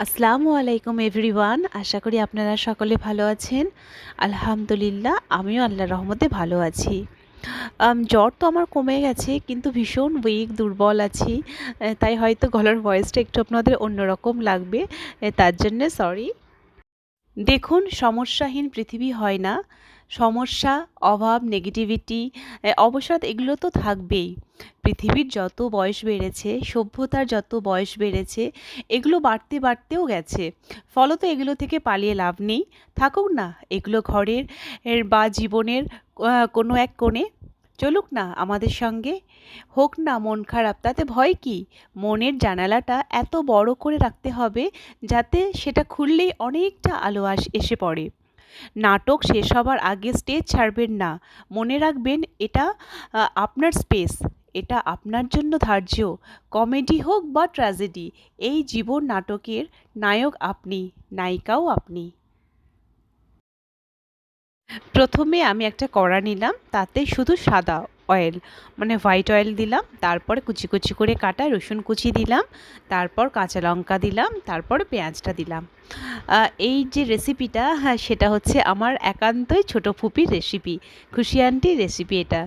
আসসালামু আলাইকুম এভরিওয়ান, আশা করি আপনারা সকলে ভালো আছেন। আলহামদুলিল্লাহ, আমিও আল্লাহর রহমতে ভালো আছি। জ্বর তো আমার কমে গেছে, কিন্তু ভীষণ উইক, দুর্বল আছি। তাই হয়তো গলার ভয়েসটা একটু আপনাদের অন্যরকম লাগবে, তার জন্যে সরি। দেখুন, সমস্যাহীন পৃথিবী হয় না। সমস্যা, অভাব, নেগেটিভিটি, অবসাদ এগুলো তো থাকবেই। পৃথিবীর যত বয়স বেড়েছে, সভ্যতার যত বয়স বেড়েছে, এগুলো বাড়তে বাড়তেও গেছে। ফলত এগুলো থেকে পালিয়ে লাভ নেই। থাকুক না এগুলো ঘরের বা জীবনের কোনো এক কোণে। চলুক না আমাদের সঙ্গে। হোক না মন খারাপ, তাতে ভয় কী? মনের জানালাটা এত বড় করে রাখতে হবে যাতে সেটা খুললেই অনেকটা আলো এসে পড়ে। নাটক শেষ হবার আগে স্টেজ ছাড়বেন না। মনে রাখবেন, এটা আপনার স্পেস, এটা আপনার জন্য ধার্য। কমেডি হোক বা ট্র্যাজেডি, এই জীবন নাটকের নায়ক আপনি, নায়িকাও আপনি। প্রথমে আমি একটা কড়া নিলাম, তাতে শুধু সাদা অয়েল মানে হোয়াইট অয়েল দিলাম, তারপরে কুচি কুচি করে কাটা রসুন কুচি দিলাম, তারপর কাঁচা লঙ্কা দিলাম, তারপরে পেঁয়াজটা দিলাম। এই যে রেসিপিটা, হ্যাঁ, সেটা হচ্ছে আমার একান্তই ছোটো ফুপির রেসিপি, খুশি আন্টির রেসিপি এটা।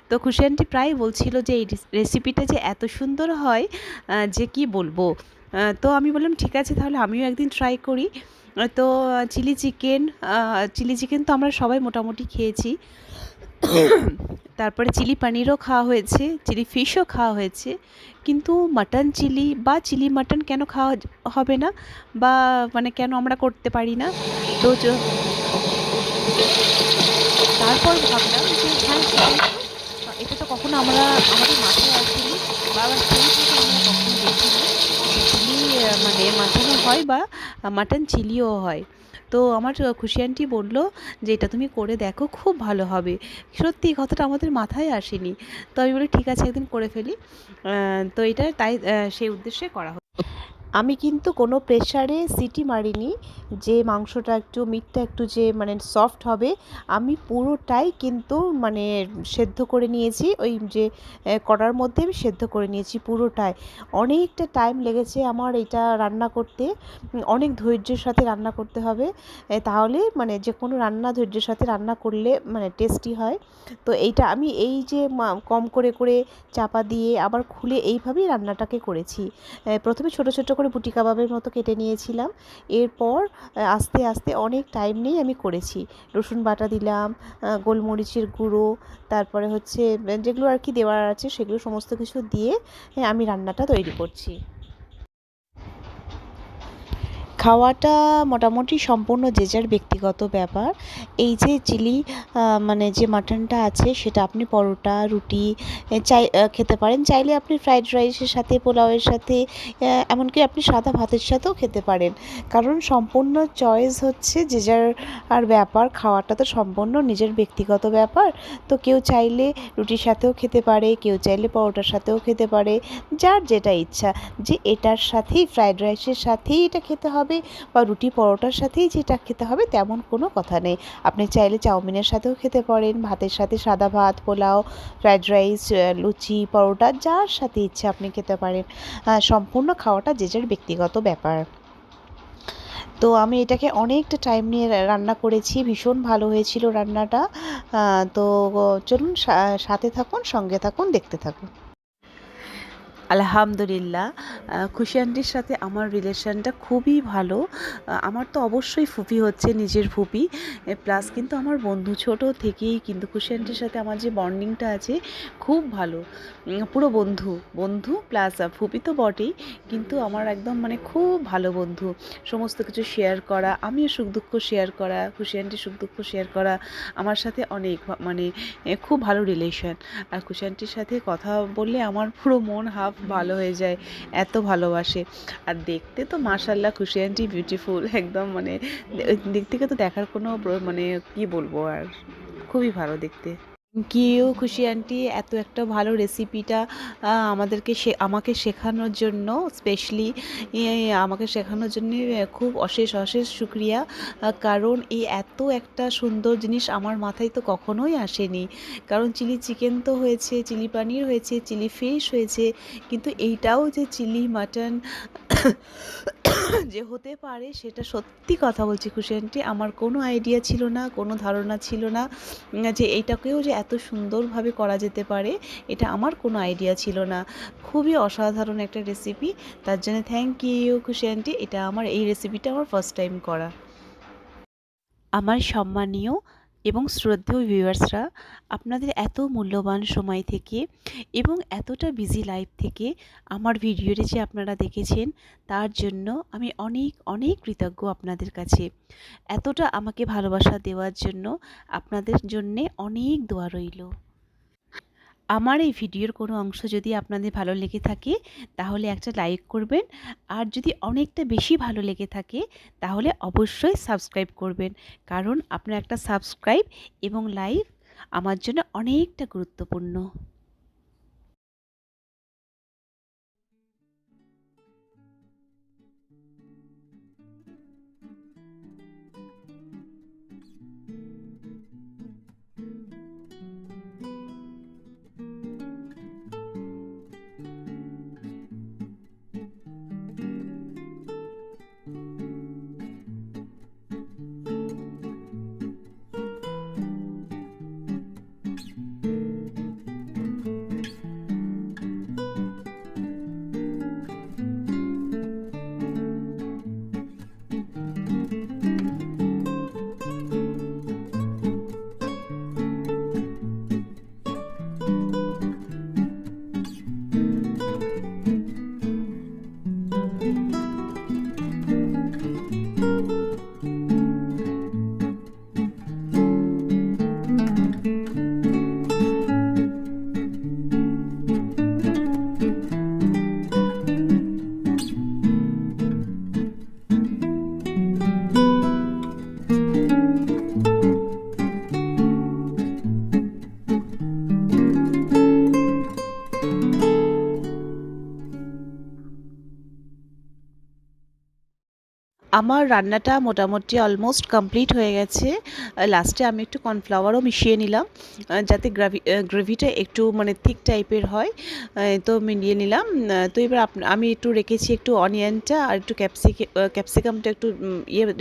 তো খুশি আন্টি প্রায় বলছিল যে এই রেসিপিটা যে এত সুন্দর হয় যে কি বলবো। তো আমি বললাম ঠিক আছে, তাহলে আমিও একদিন ট্রাই করি। তো চিলি চিকেন তো আমরা সবাই মোটামুটি খেয়েছি। তারপরে চিলি পনিরও খাওয়া হয়েছে, চিলি ফিশও খাওয়া হয়েছে, কিন্তু মাটন চিলি বা চিলি মাটন কেন খাওয়া হবে না, বা মানে কেন আমরা করতে পারি না? তো তারপর ভাবলাম যে হ্যাঁ, সেটাই তো। এটা তো কখনো আমাদের মাথায় আসেনি, বা সেই থেকে আমরা কখনো দেখিনি যে চিলি মানে মাটনও হয় বা মাটন চিলিও হয়। তো আমার খুশি আন্টি বলল যে এটা তুমি করে দেখো, খুব ভালো হবে। সত্যি এই কথাটা আমাদের মাথায় আসেনি। তো আমি বলি ঠিক আছে, একদিন করে ফেলি। তো এটা তাই সেই উদ্দেশ্যে করা হলো। আমি কিন্তু কোনো প্রেসারে সিটি মারিনি যে মাংসটা একটু, মিটটা একটু যে মানে সফট হবে। আমি পুরোটাই কিন্তু মানে সেদ্ধ করে নিয়েছি, ওই যে কড়ার মধ্যে আমি সেদ্ধ করে নিয়েছি পুরোটাই। অনেকটা টাইম লেগেছে আমার এটা রান্না করতে। অনেক ধৈর্যের সাথে রান্না করতে হবে, তাহলে মানে যে কোনো রান্না ধৈর্যের সাথে রান্না করলে মানে টেস্টি হয়। তো এইটা আমি এই যে কম করে করে চাপা দিয়ে আবার খুলে এইভাবেই রান্নাটাকে করেছি। প্রথমে ছোট ছোট করে বুটি কাবাবের মতো কেটে নিয়েছিলাম। এরপর আস্তে আস্তে অনেক টাইম নিয়ে আমি করেছি। রসুন বাটা দিলাম, গোলমরিচের গুঁড়ো, তারপরে হচ্ছে যেগুলো আর কি দেওয়ার আছে সেগুলো সমস্ত কিছু দিয়ে আমি রান্নাটা তৈরি করছি। খাওয়াটা মোটামুটি সম্পূর্ণ যে যার ব্যক্তিগত ব্যাপার। এই যে চিলি মানে যে মাটনটা আছে সেটা আপনি পরোটা, রুটি খেতে পারেন। চাইলে আপনি ফ্রাইড রাইসের সাথে, পোলাওয়ের সাথে, এমনকি আপনি সাদা ভাতের সাথেও খেতে পারেন। কারণ সম্পূর্ণ চয়েস হচ্ছে যে যার আর ব্যাপার। খাওয়াটা তো সম্পূর্ণ নিজের ব্যক্তিগত ব্যাপার। তো কেউ চাইলে রুটির সাথেও খেতে পারে, কেউ চাইলে পরোটার সাথেও খেতে পারে, যার যেটা ইচ্ছা। যে এটার সাথেই, ফ্রাইড রাইসের সাথেই এটা খেতে হবে বা রুটি পরোটার সাথেই যেটা খেতে হবে তেমন কোনো কথা নেই। আপনি চাইলে চাউমিনের সাথেও খেতে পারেন, ভাতের সাথে সাদা ভাত, পোলাও, ফ্রাইড রাইস, লুচি, পরোটা, যার সাথে ইচ্ছে আপনি খেতে পারেন। সম্পূর্ণ খাওয়াটা যে যার ব্যক্তিগত ব্যাপার। তো আমি এটাকে অনেকটা টাইম নিয়ে রান্না করেছি, ভীষণ ভালো হয়েছিল রান্নাটা। তো চলুন, সাথে থাকুন, সঙ্গে থাকুন, দেখতে থাকুন। আলহামদুলিল্লাহ, খুশি আন্টির সাথে আমার রিলেশনটা খুবই ভালো। আমার তো অবশ্যই ফুপি হচ্ছে নিজের ফুপি, প্লাস কিন্তু আমার বন্ধু, ছোটো থেকেই কিন্তু খুশি আন্টির সাথে আমার যে বন্ডিংটা আছে খুব ভালো। পুরো বন্ধু বন্ধু প্লাস ফুপি তো বটেই, কিন্তু আমার একদম মানে খুব ভালো বন্ধু। সমস্ত কিছু শেয়ার করা, আমিও সুখ দুঃখ শেয়ার করা, খুশি আন্টির সুখ দুঃখ শেয়ার করা, আমার সাথে অনেক মানে খুব ভালো রিলেশন। আর খুশি আন্টির সাথে কথা বললে আমার পুরো মন হাফ ভালো হয়ে যায়, এত ভালোবাসে। আর দেখতে তো মাশাআল্লাহ খুশি আন্টি বিউটিফুল একদম, মানে দিক থেকে তো দেখার কোনো মানে কি বলবো আর, খুবই ভালো দেখতে। গিয়েও খুশি আন্টি এত একটা ভালো রেসিপিটা আমাকে শেখানোর জন্য স্পেশালি আমাকে শেখানোর জন্যে খুব অশেষ অশেষ শুক্রিয়া। কারণ এই এত একটা সুন্দর জিনিস আমার মাথায় তো কখনোই আসেনি। কারণ চিলি চিকেন তো হয়েছে, চিলি পানির হয়েছে, চিলি ফিশ হয়েছে, কিন্তু এইটাও যে চিলি মাটন যে হতে পারে সেটা সত্যি কথা বলছি খুশি আন্টি, আমার কোনো আইডিয়া ছিল না, কোনো ধারণা ছিল না যে এইটাকেও যে এত সুন্দরভাবে করা যেতে পারে, এটা আমার কোনো আইডিয়া ছিল না। খুবই অসাধারণ একটা রেসিপি, তার জন্য থ্যাংক ইউ খুশি আন্টি। এই রেসিপিটা আমার ফার্স্ট টাইম করা। আমার সম্মানীয় এবং শ্রদ্ধেয় ভিউয়ার্সরা, আপনাদের এত মূল্যবান সময় থেকে এবং এতটা বিজি লাইফ থেকে আমার ভিডিওটি যে আপনারা দেখেছেন, তার জন্য আমি অনেক অনেক কৃতজ্ঞ আপনাদের কাছে। এতটা আমাকে ভালোবাসা দেওয়ার জন্য আপনাদের জন্যে অনেক দোয়া রইল। আমার এই ভিডিওর কোনো অংশ যদি আপনাদের ভালো লেগে থাকে তাহলে একটা লাইক করবেন, আর যদি অনেকটা বেশি ভালো লেগে থাকে তাহলে অবশ্যই সাবস্ক্রাইব করবেন, কারণ আপনার একটা সাবস্ক্রাইব এবং লাইক আমার জন্য অনেকটা গুরুত্বপূর্ণ। আমার রান্নাটা মোটামুটি অলমোস্ট কমপ্লিট হয়ে গেছে। লাস্টে আমি একটু কর্নফ্লাওয়ারও মিশিয়ে নিলাম, যাতে গ্রেভিটা একটু মানে থিক টাইপের হয়। তো মিলিয়ে নিলাম। তো এবার আমি একটু রেখেছি একটু অনিয়নটা আর একটু ক্যাপসিকামটা একটু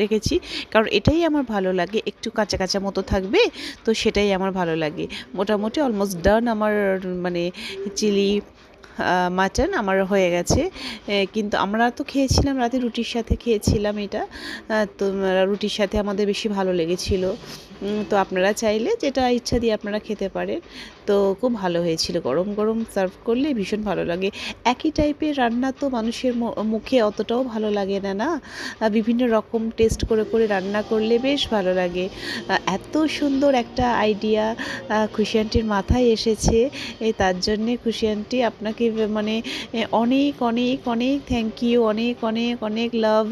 রেখেছি, কারণ এটাই আমার ভালো লাগে, একটু কাঁচা কাঁচা মতো থাকবে, তো সেটাই আমার ভালো লাগে। মোটামুটি অলমোস্ট ডান আমার মানে চিলি মাটন আমার হয়ে গেছে। কিন্তু আমরা তো খেয়েছিলাম রাতে রুটির সাথে খেয়েছিলাম এটা। তো রুটির সাথে আমাদের বেশি ভালো লেগেছিল। তো আপনারা চাইলে যেটা ইচ্ছা দিয়ে আপনারা খেতে পারেন। তো খুব ভালো হয়েছিল, গরম গরম সার্ভ করলে ভীষণ ভালো লাগে। একই টাইপের রান্না তো মানুষের মুখে অতটাও ভালো লাগে না, না? বিভিন্ন রকম টেস্ট করে করে রান্না করলে বেশ ভালো লাগে। এত সুন্দর একটা আইডিয়া খুশি আন্টির মাথায় এসেছে, তার জন্যে খুশি আন্টি আপনাকে মানে অনেক অনেক অনেক থ্যাংক ইউ, অনেক অনেক অনেক লাভ,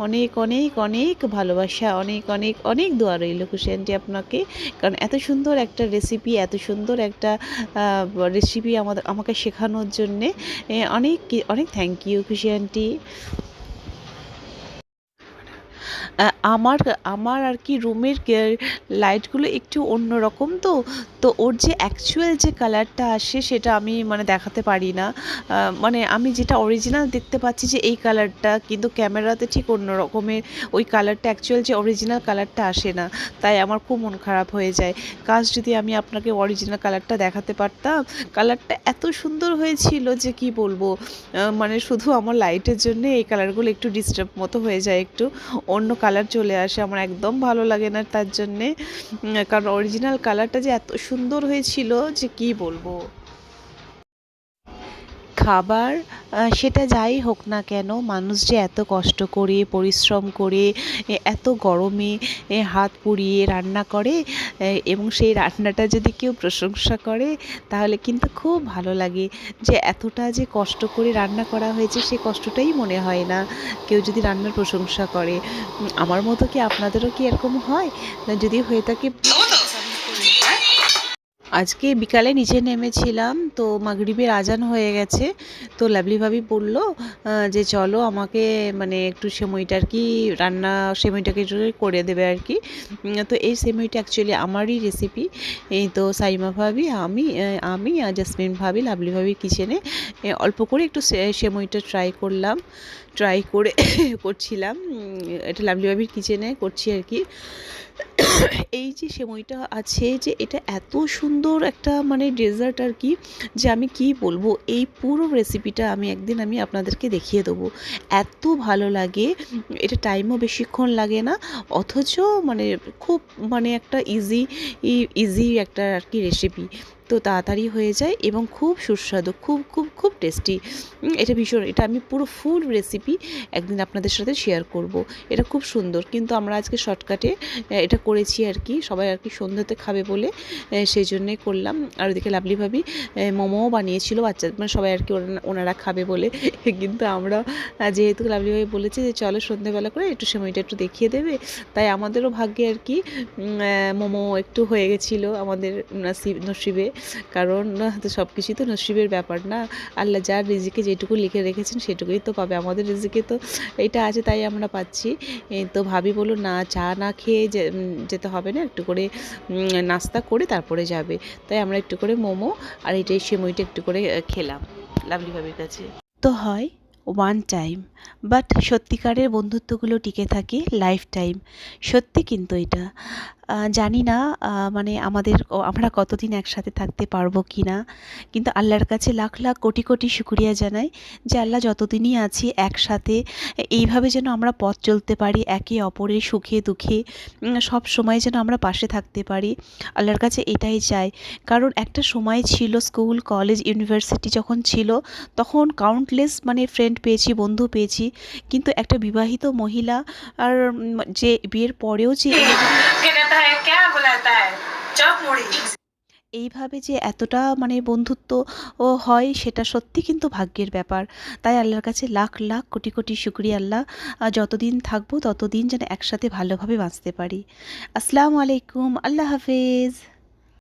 অনেক অনেক অনেক ভালোবাসা, অনেক অনেক অনেক দোয়া রইল খুশি আন্টি আপনাকে। কারণ এত সুন্দর একটা রেসিপি, এত সুন্দর একটা রেসিপি আমাকে শেখানোর জন্যে অনেক অনেক থ্যাংক ইউ খুশি আন্টি। আমার আমার আর কি রুমের লাইটগুলো একটু অন্যরকম, তো তো ওর যে অ্যাকচুয়াল যে কালারটা আসে সেটা আমি মানে দেখাতে পারি না। মানে আমি যেটা অরিজিনাল দেখতে পাচ্ছি যে এই কালারটা, কিন্তু ক্যামেরাতে ঠিক অন্য রকমের ওই কালারটা, অ্যাকচুয়াল যে অরিজিনাল কালারটা আসে না। তাই আমার খুব মন খারাপ হয়ে যায়। কাজ যদি আমি আপনাকে অরিজিনাল কালারটা দেখাতে পারতাম, কালারটা এত সুন্দর হয়েছিল যে কি বলবো। মানে শুধু আমার লাইটের জন্য এই কালারগুলো একটু ডিস্টার্ব মতো হয়ে যায়, একটু অন্য কালার চলে আসে, আমার একদম ভালো লাগে না তার জন্যে। কারণ অরিজিনাল কালারটা যে এত সুন্দর হয়েছিল যে কি বলবো। খাবার সেটা যাই হোক না কেন, মানুষ যে এত কষ্ট করে পরিশ্রম করে এত গরমে হাত পুড়িয়ে রান্না করে, এবং সেই রান্নাটা যদি কেউ প্রশংসা করে তাহলে কিন্তু খুব ভালো লাগে। যে এতটা যে কষ্ট করে রান্না করা হয়েছে সে কষ্টটাই মনে হয় না কেউ যদি রান্নার প্রশংসা করে। আমার মতো কি আপনাদেরও কি এরকম হয়? যদি হয়ে থাকে আজকে বিকালে নিচে নেমেছিলাম, তো মাগরিবের আজান হয়ে গেছে। তো লাভলি ভাবি বলল যে চলো আমাকে মানে একটু সেমাইটা আর কি রান্না, সেমাইটাকে একটু করে দেবে আর কি। তো এই সেমাইটা অ্যাকচুয়ালি আমারই রেসিপি। এই তো সাইমা ভাবি, আমি আর জাসমিন ভাবি লাভলি ভাবির কিচেনে অল্প করে একটু সেমাইটা ট্রাই করলাম, ট্রাই করে করছিলাম। এটা লাভলি ভাবির কিচেনে করছি আর কি। এই যে সেমাইটা আছে, যে এটা এত সুন্দর একটা মানে ডেজার্ট আর কি, যে আমি কি বলবো। এই পুরো রেসিপিটা একদিন আমি আপনাদেরকে দেখিয়ে দেবো। এত ভালো লাগে, এটা টাইমও বেশিক্ষণ লাগে না, অথচ মানে খুব মানে একটা ইজি একটা আর কি রেসিপি। তো তাড়াতাড়ি হয়ে যায় এবং খুব সুস্বাদু, খুব খুব খুব টেস্টি। এটা ভীষণ, এটা আমি পুরো ফুল রেসিপি একদিন আপনাদের সাথে শেয়ার করব। এটা খুব সুন্দর, কিন্তু আমরা আজকে শর্টকাটে এটা করেছি আর কি, সবাই আর কি সন্ধ্যাতে খাবে বলে সেই জন্যে করলাম। আর ওদিকে লাভলি ভাবি মোমোও বানিয়েছিল বাচ্চা, মানে সবাই আর কি ওনারা খাবে বলে। কিন্তু আমরা যেহেতু লাভলি ভাবি বলেছে যে চলো সন্ধ্যেবেলা করে একটু সময়টা একটু দেখিয়ে দেবে, তাই আমাদেরও ভাগ্যে আর কি মোমো একটু হয়ে গেছিলো আমাদের নসিবে। কারণ তো সব কিছুই তো নসিবের ব্যাপার না, আল্লাহ যার রিজিকে যেটুকু লিখে রেখেছেন সেটুকুই তো পাবে, আমাদের রিজিকে তো এটা আছে তাই আমরা পাচ্ছি। তো ভাবি বললো না, চা না খেয়ে যেতে হবে না, একটু করে নাস্তা করে তারপরে যাবে। তাই আমরা একটু করে মোমো আর এটাই সেমাইটা একটু করে খেলাম লাভলি ভাবির কাছে। তো হয় ওয়ান টাইম, বাট সত্যিকারের বন্ধুত্বগুলো টিকে থাকে লাইফ টাইম। সত্যি কিন্তু এটা জানি না মানে আমরা কতদিন একসাথে থাকতে পারবো কি না, কিন্তু আল্লাহর কাছে লাখ লাখ কোটি কোটি শুকরিয়া জানাই যে আল্লাহ যতদিনই আছি একসাথে এইভাবে যেন আমরা পথ চলতে পারি, একে অপরের সুখে দুঃখে সব সময় যেন আমরা পাশে থাকতে পারি। আল্লাহর কাছে এটাই চাই। কারণ একটা সময় ছিল, স্কুল কলেজ ইউনিভার্সিটি যখন ছিল, তখন কাউন্টলেস মানে ফ্রেন্ড পেয়েছি, বন্ধু পেয়েছি। কিন্তু একটা বিবাহিত মহিলা আর যে বিয়ের পরেও যে এইভাবে যে এতটা মানে বন্ধুত্ব হয়, সেটা সত্যি কিন্তু ভাগ্যের ব্যাপার। তাই আল্লাহর কাছে লাখ লাখ কোটি কোটি শুকরিয়া আল্লাহ, যতদিন থাকবো ততদিন যেন একসাথে ভালোভাবে বাঁচতে পারি। আসসালামু আলাইকুম, আল্লাহ হাফেজ।